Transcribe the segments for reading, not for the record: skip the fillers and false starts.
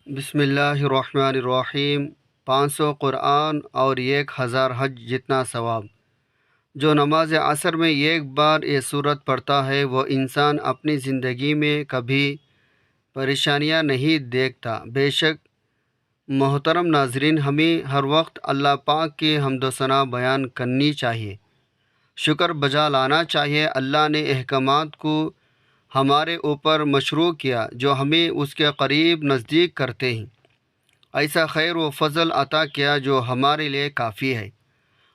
بسم اللہ الرحمن الرحیم۔ 500 قرآن اور 1000 حج جتنا ثواب۔ جو نماز عصر میں ایک بار یہ صورت پڑھتا ہے وہ انسان اپنی زندگی میں کبھی پریشانیاں نہیں دیکھتا۔ بے شک محترم ناظرین، ہمیں ہر وقت اللہ پاک کی حمد و ثنا بیان کرنی چاہیے، شکر بجا لانا چاہیے۔ اللہ نے احکامات کو ہمارے اوپر مشروع کیا جو ہمیں اس کے قریب نزدیک کرتے ہیں۔ ایسا خیر و فضل عطا کیا جو ہمارے لیے کافی ہے،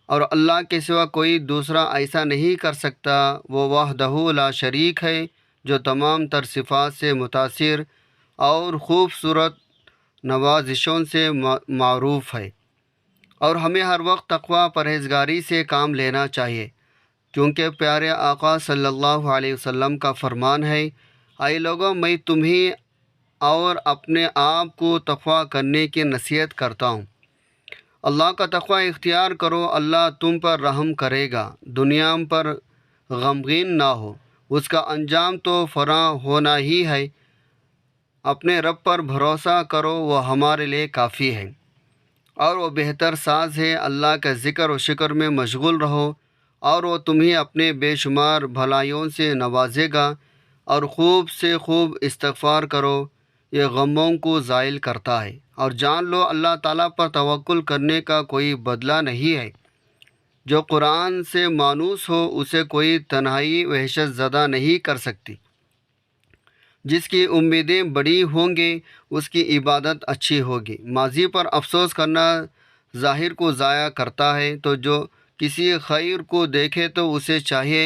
اور اللہ کے سوا کوئی دوسرا ایسا نہیں کر سکتا۔ وہ وحدہ لا شریک ہے جو تمام تر صفات سے متاثر اور خوبصورت نوازشوں سے معروف ہے، اور ہمیں ہر وقت تقوی پرہیزگاری سے کام لینا چاہیے، کیونکہ پیارے آقا صلی اللہ علیہ وسلم کا فرمان ہے، اے لوگوں، میں تمہیں اور اپنے آپ کو تقوی کرنے کی نصیحت کرتا ہوں۔ اللہ کا تقوی اختیار کرو، اللہ تم پر رحم کرے گا۔ دنیا پر غمگین نہ ہو، اس کا انجام تو فراں ہونا ہی ہے۔ اپنے رب پر بھروسہ کرو، وہ ہمارے لیے کافی ہے اور وہ بہتر ساز ہے۔ اللہ کا ذکر و شکر میں مشغول رہو، اور وہ تمہیں اپنے بے شمار بھلائیوں سے نوازے گا، اور خوب سے خوب استغفار کرو، یہ غموں کو زائل کرتا ہے۔ اور جان لو اللہ تعالیٰ پر توکل کرنے کا کوئی بدلہ نہیں ہے۔ جو قرآن سے مانوس ہو اسے کوئی تنہائی وحشت زدہ نہیں کر سکتی۔ جس کی امیدیں بڑی ہوں گی اس کی عبادت اچھی ہوگی۔ ماضی پر افسوس کرنا ظاہر کو ضائع کرتا ہے، تو جو کسی خیر کو دیکھے تو اسے چاہیے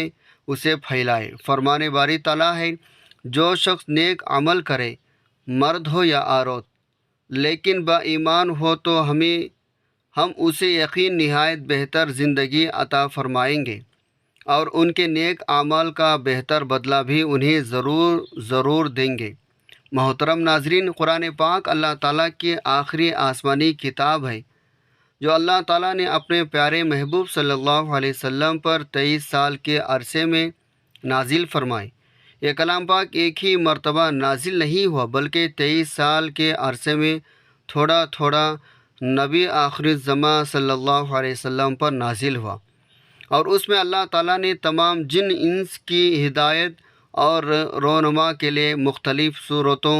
اسے پھیلائے۔ فرمان باری تعالیٰ ہے، جو شخص نیک عمل کرے، مرد ہو یا عورت، لیکن با ایمان ہو تو ہم اسے یقین نہایت بہتر زندگی عطا فرمائیں گے، اور ان کے نیک اعمال کا بہتر بدلہ بھی انہیں ضرور دیں گے۔ محترم ناظرین، قرآن پاک اللہ تعالیٰ کی آخری آسمانی کتاب ہے جو اللہ تعالیٰ نے اپنے پیارے محبوب صلی اللہ علیہ وسلم پر 23 سال کے عرصے میں نازل فرمائی۔ یہ کلام پاک ایک ہی مرتبہ نازل نہیں ہوا، بلکہ 23 سال کے عرصے میں تھوڑا تھوڑا نبی آخر الزماں صلی اللہ علیہ وسلم پر نازل ہوا، اور اس میں اللہ تعالیٰ نے تمام جن انس کی ہدایت اور رونما کے لیے مختلف صورتوں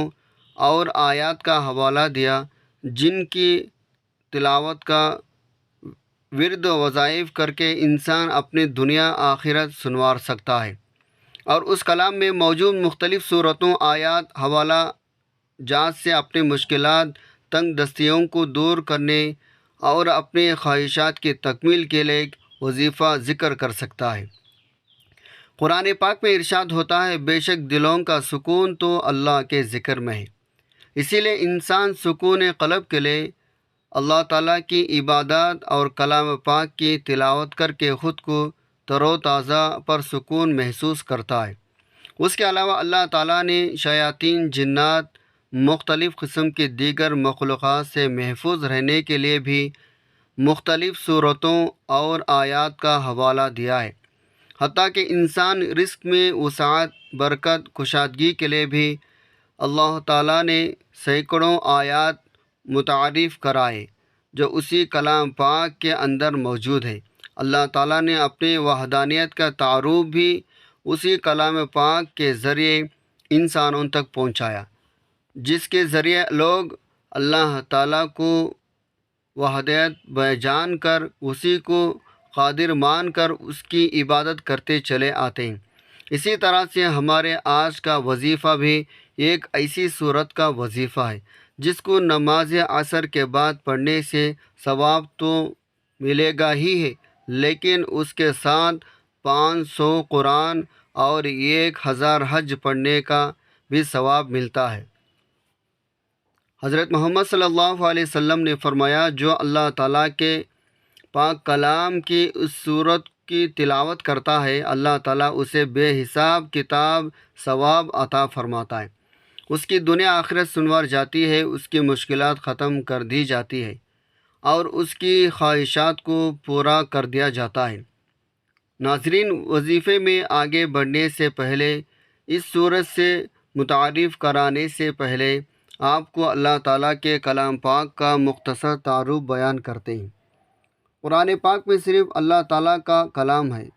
اور آیات کا حوالہ دیا، جن کی تلاوت کا ورد و وظائف کر کے انسان اپنی دنیا آخرت سنوار سکتا ہے۔ اور اس کلام میں موجود مختلف صورتوں، آیات، حوالہ جات سے اپنی مشکلات، تنگ دستیوں کو دور کرنے اور اپنی خواہشات کی تکمیل کے لیے وظیفہ ذکر کر سکتا ہے۔ قرآن پاک میں ارشاد ہوتا ہے، بے شک دلوں کا سکون تو اللہ کے ذکر میں ہے۔ اسی لیے انسان سکون قلب کے لیے اللہ تعالیٰ کی عبادات اور کلام پاک کی تلاوت کر کے خود کو تر و تازہ پرسکون محسوس کرتا ہے۔ اس کے علاوہ اللہ تعالیٰ نے شیاطین، جنات، مختلف قسم کی دیگر مخلوقات سے محفوظ رہنے کے لیے بھی مختلف صورتوں اور آیات کا حوالہ دیا ہے۔ حتیٰ کہ انسان رزق میں وسعت، برکت، کشادگی کے لیے بھی اللہ تعالیٰ نے سینکڑوں آیات متعارف کرائے جو اسی کلام پاک کے اندر موجود ہے۔ اللہ تعالیٰ نے اپنی وحدانیت کا تعارف بھی اسی کلام پاک کے ذریعے انسانوں تک پہنچایا، جس کے ذریعے لوگ اللہ تعالیٰ کو وحدانیت جان کر، اسی کو قادر مان کر اس کی عبادت کرتے چلے آتے ہیں۔ اسی طرح سے ہمارے آج کا وظیفہ بھی ایک ایسی صورت کا وظیفہ ہے جس کو نماز عصر کے بعد پڑھنے سے ثواب تو ملے گا ہی ہے، لیکن اس کے ساتھ 500 قرآن اور 1000 حج پڑھنے کا بھی ثواب ملتا ہے۔ حضرت محمد صلی اللہ علیہ وسلم نے فرمایا، جو اللہ تعالیٰ کے پاک کلام کی اس صورت کی تلاوت کرتا ہے، اللہ تعالیٰ اسے بے حساب کتاب ثواب عطا فرماتا ہے۔ اس کی دنیا آخرت سنوار جاتی ہے، اس کی مشکلات ختم کر دی جاتی ہے، اور اس کی خواہشات کو پورا کر دیا جاتا ہے۔ ناظرین، وظیفے میں آگے بڑھنے سے پہلے، اس صورت سے متعارف کرانے سے پہلے آپ کو اللہ تعالیٰ کے کلام پاک کا مختصر تعارف بیان کرتے ہیں۔ قرآن پاک میں صرف اللہ تعالیٰ کا کلام ہے،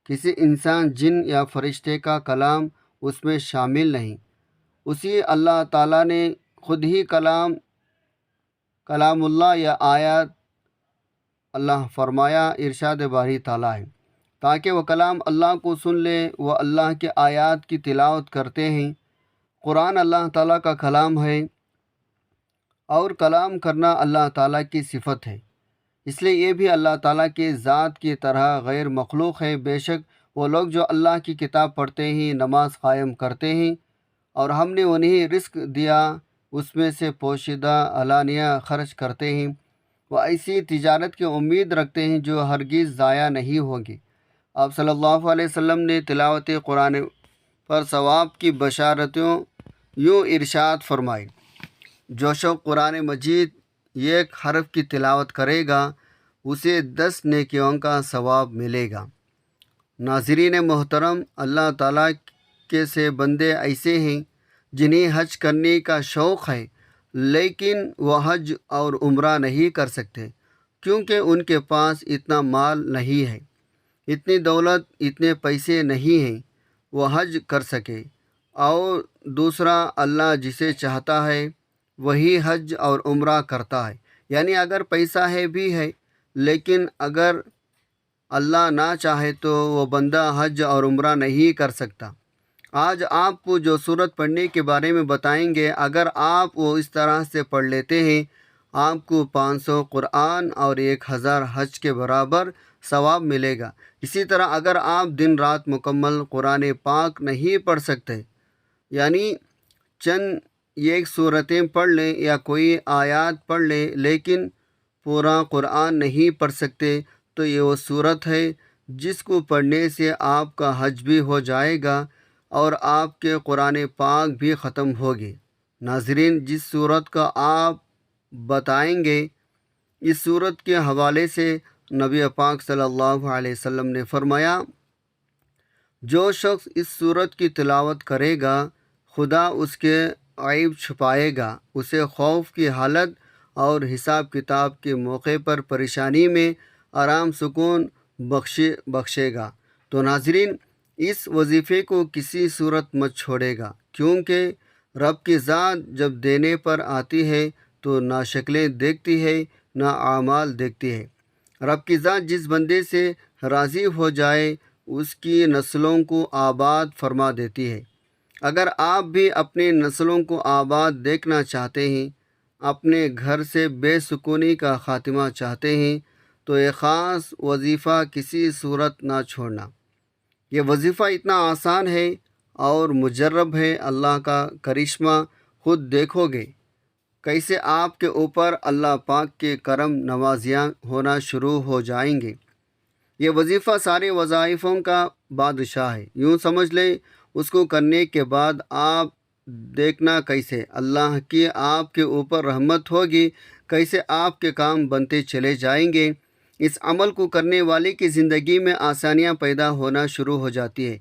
کسی انسان، جن یا فرشتے کا کلام اس میں شامل نہیں۔ اسی اللہ تعالیٰ نے خود ہی کلام اللہ یا آیات اللہ فرمایا، ارشاد باری تعالیٰ ہے، تاکہ وہ کلام اللہ کو سن لے۔ وہ اللہ کے آیات کی تلاوت کرتے ہیں۔ قرآن اللہ تعالیٰ کا کلام ہے اور کلام کرنا اللہ تعالیٰ کی صفت ہے، اس لیے یہ بھی اللہ تعالیٰ کی ذات کی طرح غیر مخلوق ہے۔ بے شک وہ لوگ جو اللہ کی کتاب پڑھتے ہیں، نماز قائم کرتے ہیں اور ہم نے انہیں رزق دیا اس میں سے پوشیدہ علانیہ خرچ کرتے ہیں، وہ ایسی تجارت کی امید رکھتے ہیں جو ہرگز ضائع نہیں ہوگی۔ آپ صلی اللہ علیہ وسلم نے تلاوت قرآن پر ثواب کی بشارتوں یوں ارشاد فرمائی، جو شخص قرآن مجید ایک حرف کی تلاوت کرے گا اسے 10 نیکیوں کا ثواب ملے گا۔ ناظرین محترم، اللہ تعالیٰ کے سے بندے ایسے ہیں جنہیں حج کرنے کا شوق ہے، لیکن وہ حج اور عمرہ نہیں کر سکتے کیونکہ ان کے پاس اتنا مال نہیں ہے، اتنی دولت، اتنے پیسے نہیں ہیں وہ حج کر سکے۔ اور دوسرا، اللہ جسے چاہتا ہے وہی حج اور عمرہ کرتا ہے، یعنی اگر پیسہ ہے بھی ہے، لیکن اگر اللہ نہ چاہے تو وہ بندہ حج اور عمرہ نہیں کر سکتا۔ آج آپ کو جو سورت پڑھنے کے بارے میں بتائیں گے، اگر آپ وہ اس طرح سے پڑھ لیتے ہیں، آپ کو 500 قرآن اور 1000 حج کے برابر ثواب ملے گا۔ اسی طرح اگر آپ دن رات مکمل قرآن پاک نہیں پڑھ سکتے، یعنی چند ایک صورتیں پڑھ لیں یا کوئی آیات پڑھ لیں لیکن پورا قرآن نہیں پڑھ سکتے، تو یہ وہ صورت ہے جس کو پڑھنے سے آپ کا حج بھی ہو جائے گا اور آپ کے قرآن پاک بھی ختم ہوگی۔ ناظرین، جس صورت کا آپ بتائیں گے، اس صورت کے حوالے سے نبی پاک صلی اللہ علیہ وسلم نے فرمایا، جو شخص اس صورت کی تلاوت کرے گا خدا اس کے عیب چھپائے گا، اسے خوف کی حالت اور حساب کتاب کے موقع پر پریشانی میں آرام سکون بخشے گا۔ تو ناظرین، اس وظیفے کو کسی صورت مت چھوڑے گا، کیونکہ رب کی ذات جب دینے پر آتی ہے تو نہ شکلیں دیکھتی ہے نہ اعمال دیکھتی ہے۔ رب کی ذات جس بندے سے راضی ہو جائے اس کی نسلوں کو آباد فرما دیتی ہے۔ اگر آپ بھی اپنی نسلوں کو آباد دیکھنا چاہتے ہیں، اپنے گھر سے بے سکونی کا خاتمہ چاہتے ہیں، تو یہ خاص وظیفہ کسی صورت نہ چھوڑنا۔ یہ وظیفہ اتنا آسان ہے اور مجرب ہے، اللہ کا کرشمہ خود دیکھو گے کیسے آپ کے اوپر اللہ پاک کے کرم نوازیاں ہونا شروع ہو جائیں گے۔ یہ وظیفہ سارے وظائفوں کا بادشاہ ہے، یوں سمجھ لیں اس کو کرنے کے بعد آپ دیکھنا کیسے اللہ کی آپ کے اوپر رحمت ہوگی، کیسے آپ کے کام بنتے چلے جائیں گے۔ اس عمل کو کرنے والے کی زندگی میں آسانیاں پیدا ہونا شروع ہو جاتی ہے،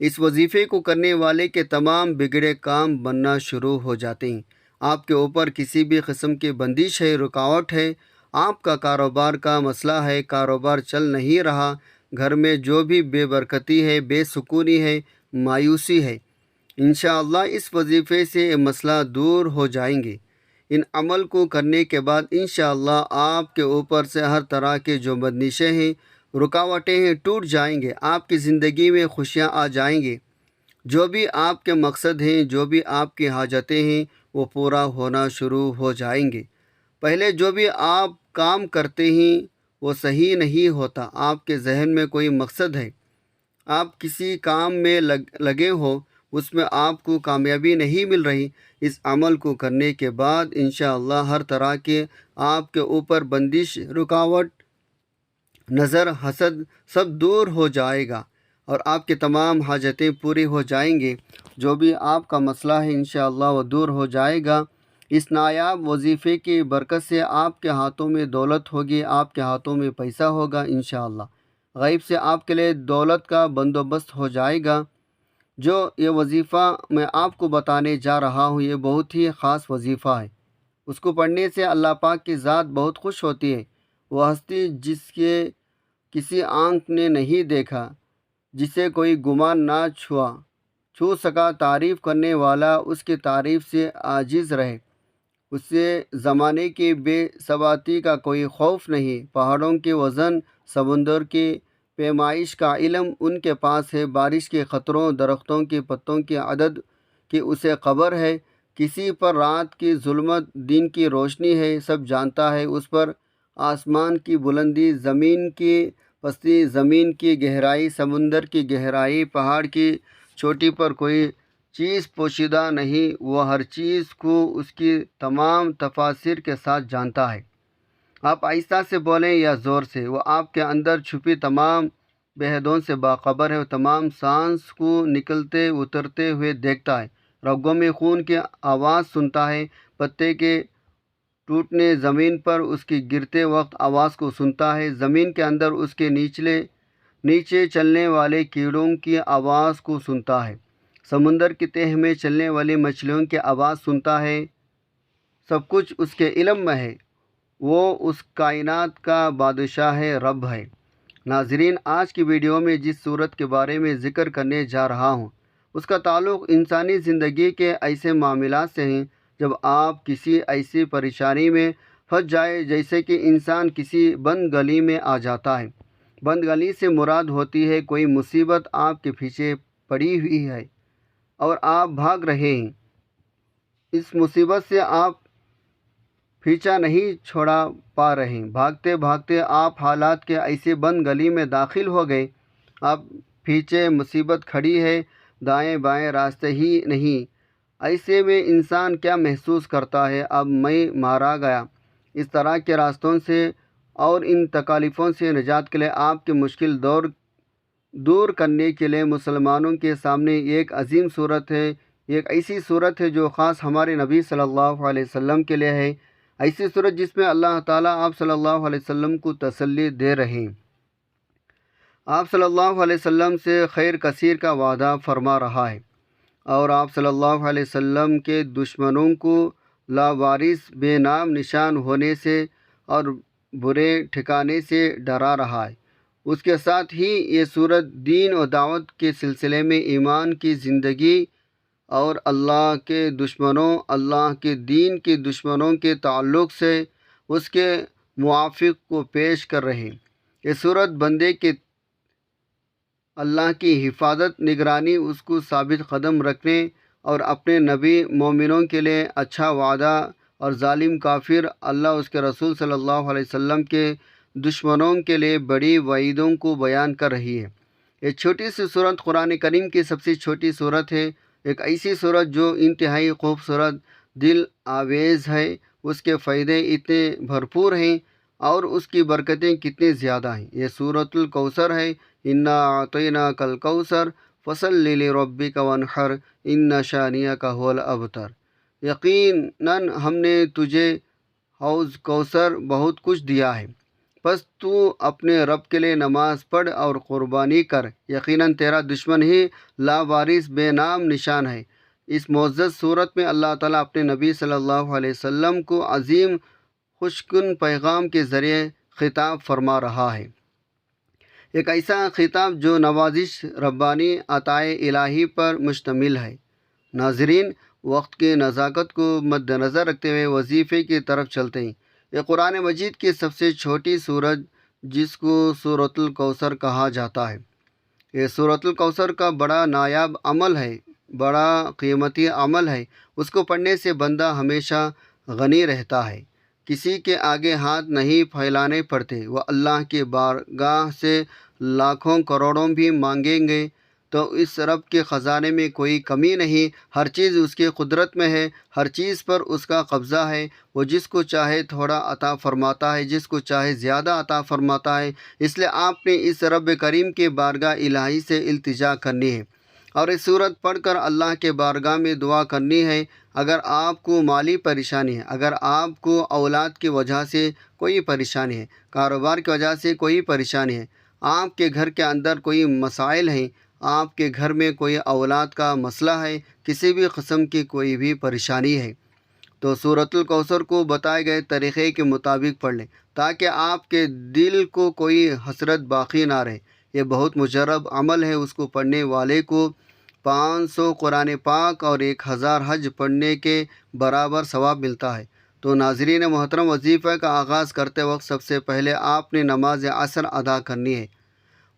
اس وظیفے کو کرنے والے کے تمام بگڑے کام بننا شروع ہو جاتے ہیں۔ آپ کے اوپر کسی بھی قسم کی بندش ہے، رکاوٹ ہے، آپ کا کاروبار کا مسئلہ ہے، کاروبار چل نہیں رہا، گھر میں جو بھی بے برکتی ہے، بے سکونی ہے، مایوسی ہے، انشاءاللہ اس وظیفے سے یہ مسئلہ دور ہو جائیں گے۔ ان عمل کو کرنے کے بعد انشاءاللہ آپ کے اوپر سے ہر طرح کے جو بندشیں ہیں، رکاوٹیں ہیں، ٹوٹ جائیں گے، آپ کی زندگی میں خوشیاں آ جائیں گے۔ جو بھی آپ کے مقصد ہیں، جو بھی آپ کی حاجتیں ہیں، وہ پورا ہونا شروع ہو جائیں گے۔ پہلے جو بھی آپ کام کرتے ہیں وہ صحیح نہیں ہوتا، آپ کے ذہن میں کوئی مقصد ہے، آپ کسی کام میں لگے ہو، اس میں آپ کو کامیابی نہیں مل رہی، اس عمل کو کرنے کے بعد انشاءاللہ ہر طرح کے آپ کے اوپر بندش، رکاوٹ، نظر، حسد سب دور ہو جائے گا اور آپ کے تمام حاجتیں پوری ہو جائیں گے۔ جو بھی آپ کا مسئلہ ہے انشاءاللہ وہ دور ہو جائے گا۔ اس نایاب وظیفے کی برکت سے آپ کے ہاتھوں میں دولت ہوگی، آپ کے ہاتھوں میں پیسہ ہوگا انشاءاللہ، غیب سے آپ کے لیے دولت کا بندوبست ہو جائے گا۔ جو یہ وظیفہ میں آپ کو بتانے جا رہا ہوں یہ بہت ہی خاص وظیفہ ہے۔ اس کو پڑھنے سے اللہ پاک کی ذات بہت خوش ہوتی ہے۔ وہ ہستی جس کے کسی آنکھ نے نہیں دیکھا، جسے کوئی گمان نہ چھو سکا، تعریف کرنے والا اس کی تعریف سے عاجز رہے، اسے زمانے کی بے ثباتی کا کوئی خوف نہیں، پہاڑوں کے وزن، سمندر کی پیمائش کا علم ان کے پاس ہے، بارش کے قطروں، درختوں کے پتوں کے عدد کی اسے خبر ہے، کسی پر رات کی ظلمت دن کی روشنی ہے، سب جانتا ہے اس پر۔ آسمان کی بلندی، زمین کی پستی، زمین کی گہرائی، سمندر کی گہرائی، پہاڑ کی چوٹی پر کوئی چیز پوشیدہ نہیں، وہ ہر چیز کو اس کی تمام تفاصیر کے ساتھ جانتا ہے۔ آپ آہستہ سے بولیں یا زور سے، وہ آپ کے اندر چھپی تمام بہدوں سے باخبر ہے، وہ تمام سانس کو نکلتے اترتے ہوئے دیکھتا ہے، رگوں میں خون کی آواز سنتا ہے، پتے کے ٹوٹنے، زمین پر اس کی گرتے وقت آواز کو سنتا ہے، زمین کے اندر اس کے نیچے چلنے والے کیڑوں کی آواز کو سنتا ہے، سمندر کی تہہ میں چلنے والی مچھلیوں کی آواز سنتا ہے، سب کچھ اس کے علم میں ہے، وہ اس کائنات کا بادشاہ ہے، رب ہے۔ ناظرین، آج کی ویڈیو میں جس صورت کے بارے میں ذکر کرنے جا رہا ہوں اس کا تعلق انسانی زندگی کے ایسے معاملات سے ہیں جب آپ کسی ایسی پریشانی میں پھنس جائے جیسے کہ انسان کسی بند گلی میں آ جاتا ہے۔ بند گلی سے مراد ہوتی ہے کوئی مصیبت آپ کے پیچھے پڑی ہوئی ہے اور آپ بھاگ رہے ہیں، اس مصیبت سے آپ پیچھا نہیں چھوڑا پا رہے ہیں، بھاگتے بھاگتے آپ حالات کے ایسے بند گلی میں داخل ہو گئے، آپ پیچھے مصیبت کھڑی ہے، دائیں بائیں راستے ہی نہیں۔ ایسے میں انسان کیا محسوس کرتا ہے؟ اب میں مارا گیا۔ اس طرح کے راستوں سے اور ان تکالیفوں سے نجات کے لیے آپ کے مشکل دور کرنے کے لیے مسلمانوں کے سامنے ایک عظیم صورت ہے، ایک ایسی صورت ہے جو خاص ہمارے نبی صلی اللہ علیہ وسلم کے لیے ہے، ایسی صورت جس میں اللہ تعالیٰ آپ صلی اللہ علیہ وسلم کو تسلی دے رہے ہیں، آپ صلی اللہ علیہ وسلم سے خیر کثیر کا وعدہ فرما رہا ہے، اور آپ صلی اللہ علیہ وسلم کے دشمنوں کو لاوارث بے نام نشان ہونے سے اور برے ٹھکانے سے ڈرا رہا ہے۔ اس کے ساتھ ہی یہ صورت دین و دعوت کے سلسلے میں ایمان کی زندگی اور اللہ کے دشمنوں، اللہ کے دین کے دشمنوں کے تعلق سے اس کے موافق کو پیش کر رہے ہیں۔ یہ صورت بندے کے اللہ کی حفاظت، نگرانی، اس کو ثابت قدم رکھنے اور اپنے نبی مومنوں کے لیے اچھا وعدہ اور ظالم کافر اللہ اس کے رسول صلی اللہ علیہ وسلم کے دشمنوں کے لیے بڑی وعیدوں کو بیان کر رہی ہے۔ یہ چھوٹی سی صورت قرآن کریم کی سب سے چھوٹی صورت ہے، ایک ایسی صورت جو انتہائی خوبصورت، دل آویز ہے، اس کے فائدے اتنے بھرپور ہیں اور اس کی برکتیں کتنی زیادہ ہیں۔ یہ سورۃ الکوثر ہے، انا اعطیناک الکوثر فصل لربک وانحر ان شانئک هو الابتر۔ یقیناً ہم نے تجھے حوض کوثر بہت کچھ دیا ہے، پس تو اپنے رب کے لیے نماز پڑھ اور قربانی کر، یقیناً تیرا دشمن ہی لاوارث بے نام نشان ہے۔ اس معزز صورت میں اللہ تعالیٰ اپنے نبی صلی اللہ علیہ وسلم کو عظیم خوشگوار پیغام کے ذریعے خطاب فرما رہا ہے، ایک ایسا خطاب جو نوازش ربانی عطائے الہی پر مشتمل ہے۔ ناظرین، وقت کی نزاکت کو مد نظر رکھتے ہوئے وظیفے کی طرف چلتے ہیں۔ یہ قرآن مجید کی سب سے چھوٹی سورت جس کو سورۃ الکوثر کہا جاتا ہے، یہ سورۃ الکوثر کا بڑا نایاب عمل ہے، بڑا قیمتی عمل ہے۔ اس کو پڑھنے سے بندہ ہمیشہ غنی رہتا ہے، کسی کے آگے ہاتھ نہیں پھیلانے پڑتے، وہ اللہ کی بارگاہ سے لاکھوں کروڑوں بھی مانگیں گے تو اس رب کے خزانے میں کوئی کمی نہیں، ہر چیز اس کی قدرت میں ہے، ہر چیز پر اس کا قبضہ ہے، وہ جس کو چاہے تھوڑا عطا فرماتا ہے، جس کو چاہے زیادہ عطا فرماتا ہے۔ اس لیے آپ نے اس رب کریم کے بارگاہ الہی سے التجا کرنی ہے اور اس صورت پڑھ کر اللہ کے بارگاہ میں دعا کرنی ہے۔ اگر آپ کو مالی پریشانی ہے، اگر آپ کو اولاد کی وجہ سے کوئی پریشانی ہے، کاروبار کی وجہ سے کوئی پریشانی ہے، آپ کے گھر کے اندر کوئی مسائل ہیں، آپ کے گھر میں کوئی اولاد کا مسئلہ ہے، کسی بھی قسم کی کوئی بھی پریشانی ہے، تو سورۃ الکوثر کو بتائے گئے طریقے کے مطابق پڑھ لیں تاکہ آپ کے دل کو کوئی حسرت باقی نہ رہے۔ یہ بہت مجرب عمل ہے، اس کو پڑھنے والے کو 500 قرآن پاک اور 1000 حج پڑھنے کے برابر ثواب ملتا ہے۔ تو ناظرین محترم، وظیفہ کا آغاز کرتے وقت سب سے پہلے آپ نے نماز عصر ادا کرنی ہے۔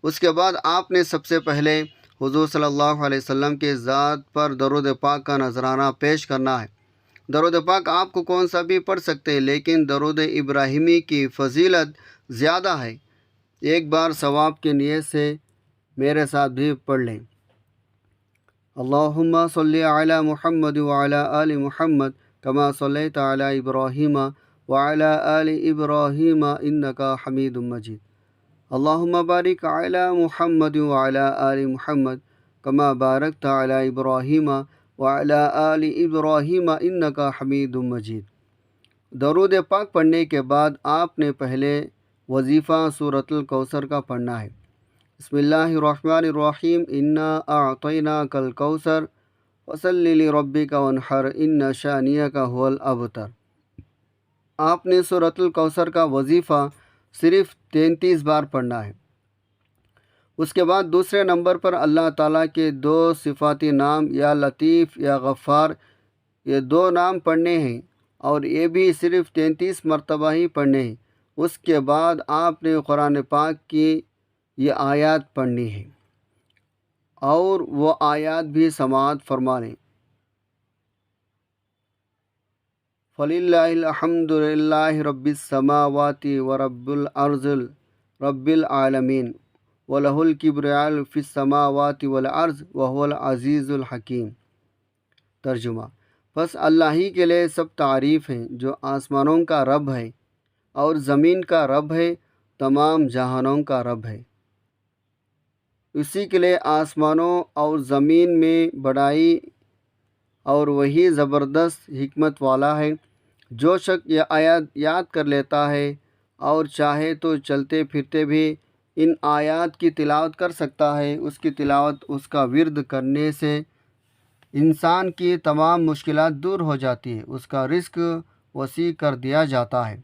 اس کے بعد آپ نے سب سے پہلے حضور صلی اللہ علیہ وسلم کے ذات پر درود پاک کا نذرانہ پیش کرنا ہے۔ درود پاک آپ کو کون سا بھی پڑھ سکتے ہیں، لیکن درود ابراہیمی کی فضیلت زیادہ ہے۔ ایک بار ثواب کی نیت سے میرے ساتھ بھی پڑھ لیں۔ اللہم صلی علی محمد وعلی آل محمد کما صلیت علی ابراہیم وعلی آل ابراہیم انکا حمید مجید۔ اللہم بارک علی محمد وعلی آل محمد کما بارکت علی ابراہیم وعلی آل ابراہیم انکا حمید مجید۔ درود پاک پڑھنے کے بعد آپ نے پہلے وظیفہ سورۃ الکوثر کا پڑھنا ہے۔ بسم اللہ الرحمن الرحیم، انا اعطیناک الکوثر فصلی لربک وانحر ان شانئک ھو الابتر۔ آپ نے سورۃ الکوثر کا وظیفہ صرف 33 بار پڑھنا ہے۔ اس کے بعد دوسرے نمبر پر اللہ تعالیٰ کے 2 صفاتی نام یا لطیف یا غفار، یہ 2 نام پڑھنے ہیں اور یہ بھی صرف 33 مرتبہ ہی پڑھنے ہیں۔ اس کے بعد آپ نے قرآن پاک کی یہ آیات پڑھنی ہے اور وہ آیات بھی سماعت فرما لیں۔ فَلِلَّهِ الْحَمْدُ لِلَّهِ رَبِّ السَّمَاوَاتِ وَرَبِّ الْأَرْضِ رَبِّ الْعَالَمِينَ وَلَهُ الْكِبْرِيَاءُ فِي السَّمَاوَاتِ وَالْأَرْضِ وَهُوَ الْعَزِيزُ الْحَكِيمُ۔ ترجمہ: بس اللہ ہی کے لیے سب تعریف ہیں جو آسمانوں کا رب ہے اور زمین کا رب ہے، تمام جہانوں کا رب ہے۔ اسی کے لیے آسمانوں اور زمین میں بڑائی اور وہی زبردست حکمت والا ہے۔ جو شخص یہ آیات یاد کر لیتا ہے اور چاہے تو چلتے پھرتے بھی ان آیات کی تلاوت کر سکتا ہے۔ اس کی تلاوت، اس کا ورد کرنے سے انسان کی تمام مشکلات دور ہو جاتی ہے، اس کا رزق وسیع کر دیا جاتا ہے،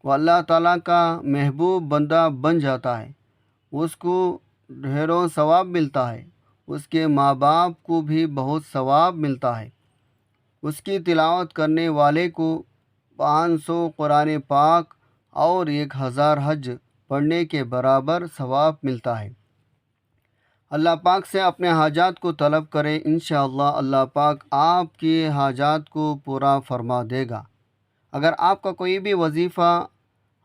وہ اللہ تعالیٰ کا محبوب بندہ بن جاتا ہے، اس کو ڈھیروں ثواب ملتا ہے، اس کے ماں باپ کو بھی بہت ثواب ملتا ہے۔ اس کی تلاوت کرنے والے کو 500 قرآن پاک اور 1000 حج پڑھنے کے برابر ثواب ملتا ہے۔ اللہ پاک سے اپنے حاجات کو طلب کریں، انشاءاللہ اللہ پاک آپ کی حاجات کو پورا فرما دے گا۔ اگر آپ کا کوئی بھی وظیفہ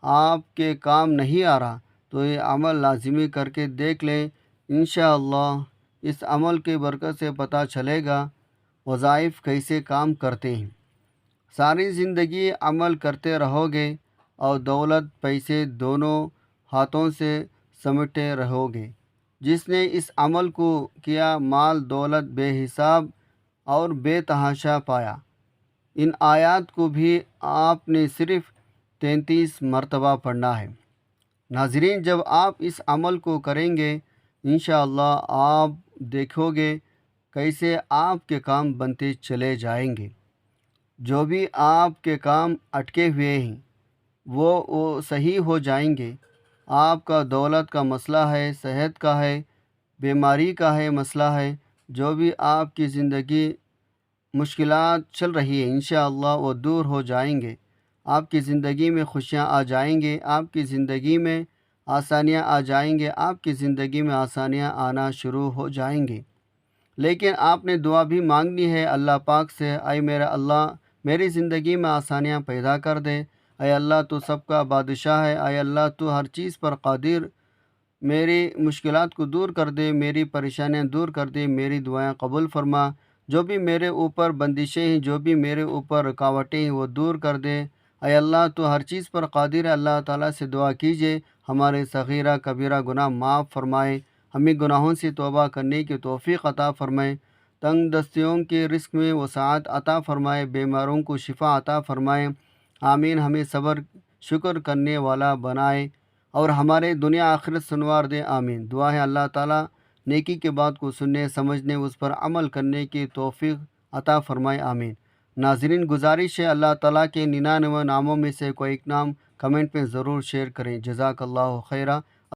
آپ کے کام نہیں آ رہا تو یہ عمل لازمی کر کے دیکھ لیں، انشاءاللہ اس عمل کی برکت سے پتہ چلے گا وظائف کیسے کام کرتے ہیں۔ ساری زندگی عمل کرتے رہو گے اور دولت پیسے دونوں ہاتھوں سے سمیٹے رہو گے۔ جس نے اس عمل کو کیا، مال دولت بے حساب اور بے تحاشا پایا۔ ان آیات کو بھی آپ نے صرف 33 مرتبہ پڑھنا ہے۔ ناظرین، جب آپ اس عمل کو کریں گے انشاءاللہ آپ دیکھو گے کیسے آپ کے کام بنتے چلے جائیں گے۔ جو بھی آپ کے کام اٹکے ہوئے ہیں وہ صحیح ہو جائیں گے۔ آپ کا دولت کا مسئلہ ہے، صحت کا ہے، بیماری کا ہے مسئلہ ہے، جو بھی آپ کی زندگی مشکلات چل رہی ہے انشاءاللہ وہ دور ہو جائیں گے۔ آپ کی زندگی میں خوشیاں آ جائیں گے، آپ کی زندگی میں آسانیاں آ جائیں گے، آپ کی زندگی میں آسانیاں آنا شروع ہو جائیں گے۔ لیکن آپ نے دعا بھی مانگنی ہے اللہ پاک سے، اے میرا اللہ میری زندگی میں آسانیاں پیدا کر دے، اے اللہ تو سب کا بادشاہ ہے، اے اللہ تو ہر چیز پر قادر، میری مشکلات کو دور کر دے، میری پریشانیاں دور کر دے، میری دعائیں قبول فرما، جو بھی میرے اوپر بندشیں ہیں، جو بھی میرے اوپر رکاوٹیں ہیں وہ دور کر دے، اے اللہ تو ہر چیز پر قادر ہے۔ اللہ تعالیٰ سے دعا کیجیے ہمارے صغیرہ کبیرہ گناہ معاف فرمائے، ہمیں گناہوں سے توبہ کرنے کی توفیق عطا فرمائے، تنگ دستیوں کے رزق میں وسعت عطا فرمائے، بیماروں کو شفا عطا فرمائے، آمین۔ ہمیں صبر شکر کرنے والا بنائے اور ہمارے دنیا آخرت سنوار دے، آمین۔ دعا ہے اللہ تعالیٰ نیکی کے بات کو سننے سمجھنے اس پر عمل کرنے کی توفیق عطا فرمائے، آمین۔ ناظرین، گزارش ہے اللہ تعالیٰ کے 99 ناموں میں سے کوئی ایک نام کمنٹ میں ضرور شیئر کریں۔ جزاک اللہ خیرہ۔